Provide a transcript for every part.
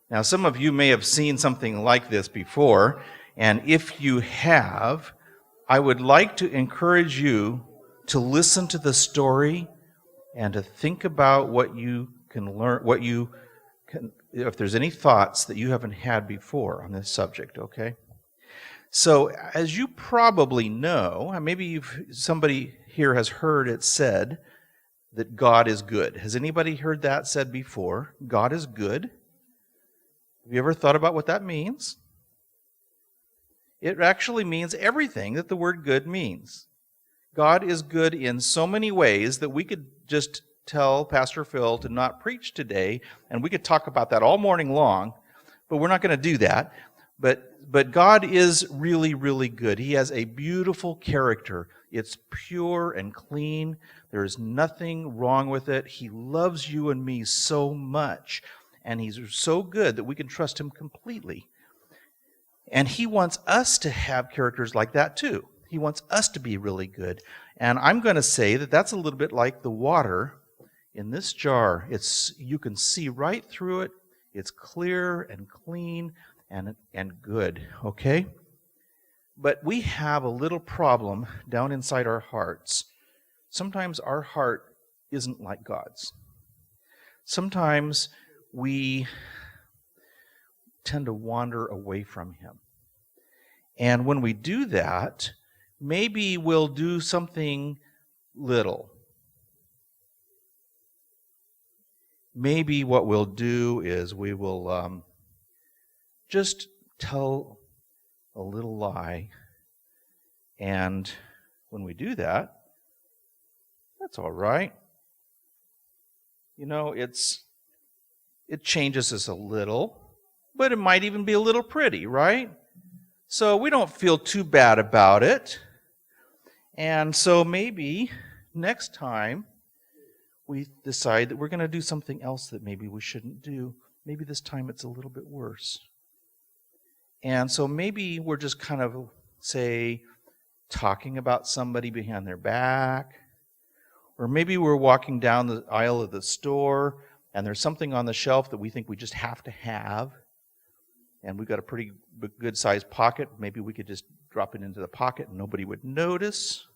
Now, some of you may have seen something like this before, and if you have, I would like to encourage you to listen to the story and to think about what you can learn, if there's any thoughts that you haven't had before on this subject, okay? So, as you probably know, and maybe somebody here has heard it said that God is good. Has anybody heard that said before? God is good. Have you ever thought about what that means? It actually means everything that the word good means. God is good in so many ways that we could just tell Pastor Phil to not preach today, and we could talk about that all morning long, but we're not going to do that. But God is really, really good. He has a beautiful character. It's pure and clean. There is nothing wrong with it. He loves you and me so much, and He's so good that we can trust Him completely. And He wants us to have characters like that too. He wants us to be really good. And I'm going to say that that's a little bit like the water in this jar. You can see right through it. It's clear and clean and good, okay? But we have a little problem down inside our hearts. Sometimes our heart isn't like God's. Sometimes we tend to wander away from Him. And when we do that, maybe we'll do something little. Maybe what we'll do is we will just tell a little lie. And when we do that, that's all right. You know, it changes us a little, but it might even be a little pretty, right? So we don't feel too bad about it. And so maybe next time we decide that we're going to do something else that maybe we shouldn't do. Maybe this time it's a little bit worse. And so maybe we're just kind of, say, talking about somebody behind their back. Or maybe we're walking down the aisle of the store and there's something on the shelf that we think we just have to have. And we've got a pretty good-sized pocket. Maybe we could just drop it into the pocket and nobody would notice.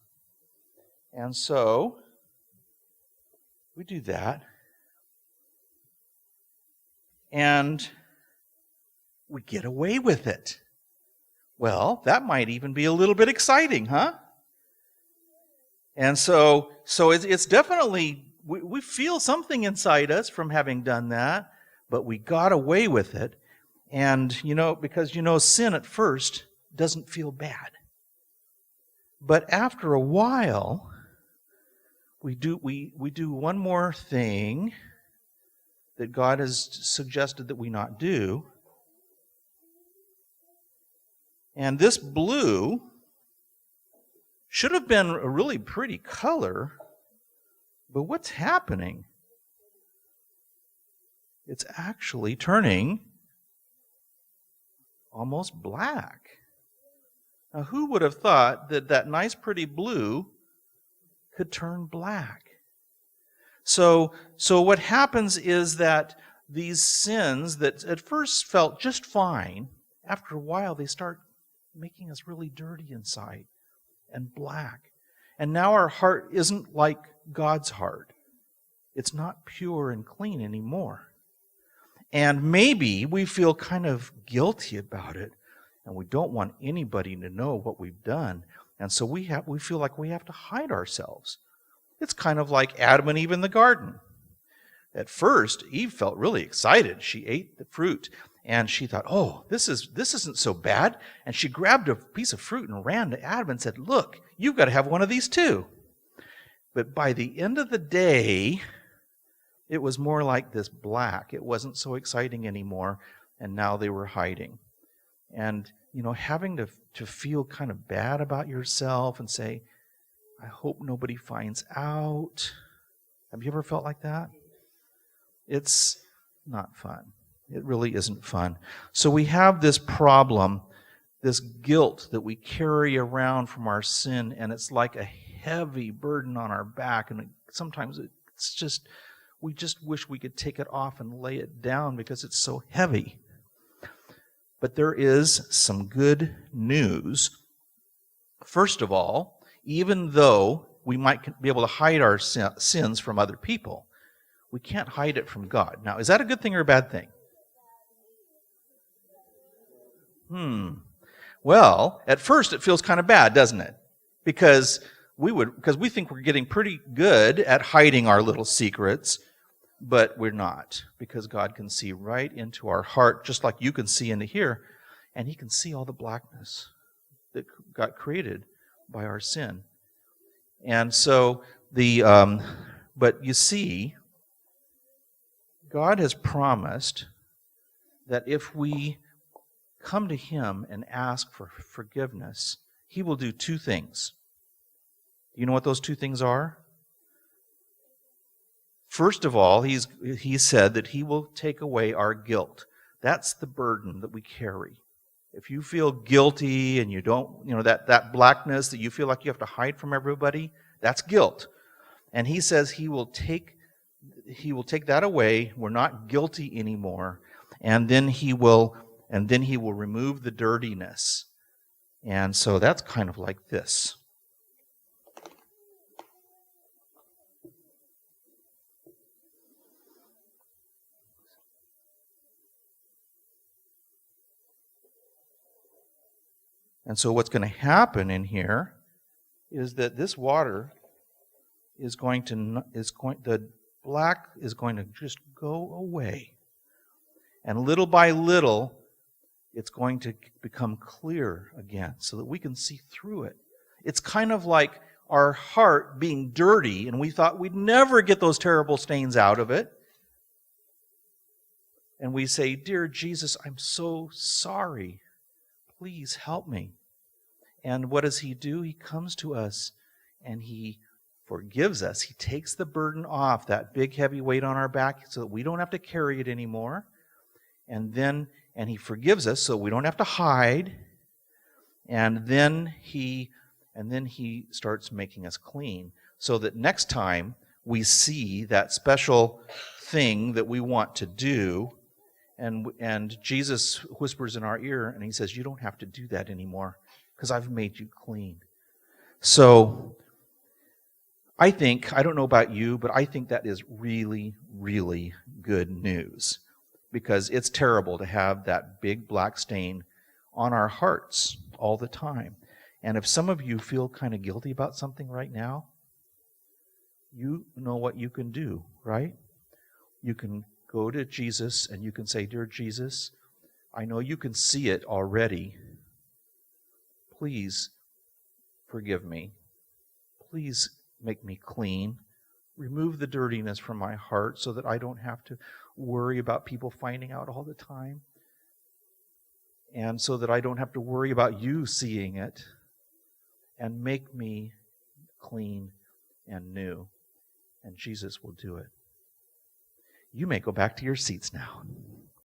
And so we do that. And we get away with it. Well, that might even be a little bit exciting, huh? And so it's definitely, we feel something inside us from having done that, but we got away with it. And, because sin at first doesn't feel bad. But after a while, we do one more thing that God has suggested that we not do. And this blue should have been a really pretty color, but what's happening? It's actually turning almost black. Now, who would have thought that nice pretty blue could turn black? So what happens is that these sins that at first felt just fine, after a while they start making us really dirty inside and black. And now our heart isn't like God's heart. It's not pure and clean anymore. And maybe we feel kind of guilty about it, and we don't want anybody to know what we've done. And so we feel like we have to hide ourselves. It's kind of like Adam and Eve in the garden. At first, Eve felt really excited. She ate the fruit, and she thought, "Oh, this isn't so bad." And she grabbed a piece of fruit and ran to Adam and said, "Look, you've got to have one of these too." But by the end of the day, it was more like this black. It wasn't so exciting anymore, and now they were hiding. And, having to feel kind of bad about yourself and say, "I hope nobody finds out." Have you ever felt like that? It's not fun. It really isn't fun. So we have this problem, this guilt that we carry around from our sin, and it's like a heavy burden on our back, and sometimes it's just, we just wish we could take it off and lay it down because it's so heavy. But there is some good news. First of all, even though we might be able to hide our sins from other people, we can't hide it from God. Now, is that a good thing or a bad thing? Well, at first it feels kind of bad, doesn't it? Because we think we're getting pretty good at hiding our little secrets, but we're not, because God can see right into our heart, just like you can see into here, and He can see all the blackness that got created by our sin. And so but you see, God has promised that if we come to Him and ask for forgiveness, He will do two things. Do you know what those two things are? First of all, He said that He will take away our guilt. That's the burden that we carry. If you feel guilty and you don't, that blackness that you feel like you have to hide from everybody, that's guilt. And He says He will take that away. We're not guilty anymore. And then He will remove the dirtiness. And so that's kind of like this. And so what's going to happen in here is that this water the black is going to just go away. And little by little, it's going to become clear again so that we can see through it. It's kind of like our heart being dirty, and we thought we'd never get those terrible stains out of it. And we say, "Dear Jesus, I'm so sorry. Please help me." And what does He do? He comes to us and He forgives us. He takes the burden off, that big heavy weight on our back, so that we don't have to carry it anymore. And He forgives us so we don't have to hide. And then He starts making us clean, so that next time we see that special thing that we want to do, and Jesus whispers in our ear and He says, "You don't have to do that anymore, because I've made you clean." So I don't know about you, but I think that is really, really good news, because it's terrible to have that big black stain on our hearts all the time. And if some of you feel kind of guilty about something right now, you know what you can do, right? You can go to Jesus and you can say, "Dear Jesus, I know you can see it already. Please forgive me. Please make me clean. Remove the dirtiness from my heart so that I don't have to worry about people finding out all the time. And so that I don't have to worry about you seeing it. And make me clean and new." And Jesus will do it. You may go back to your seats now.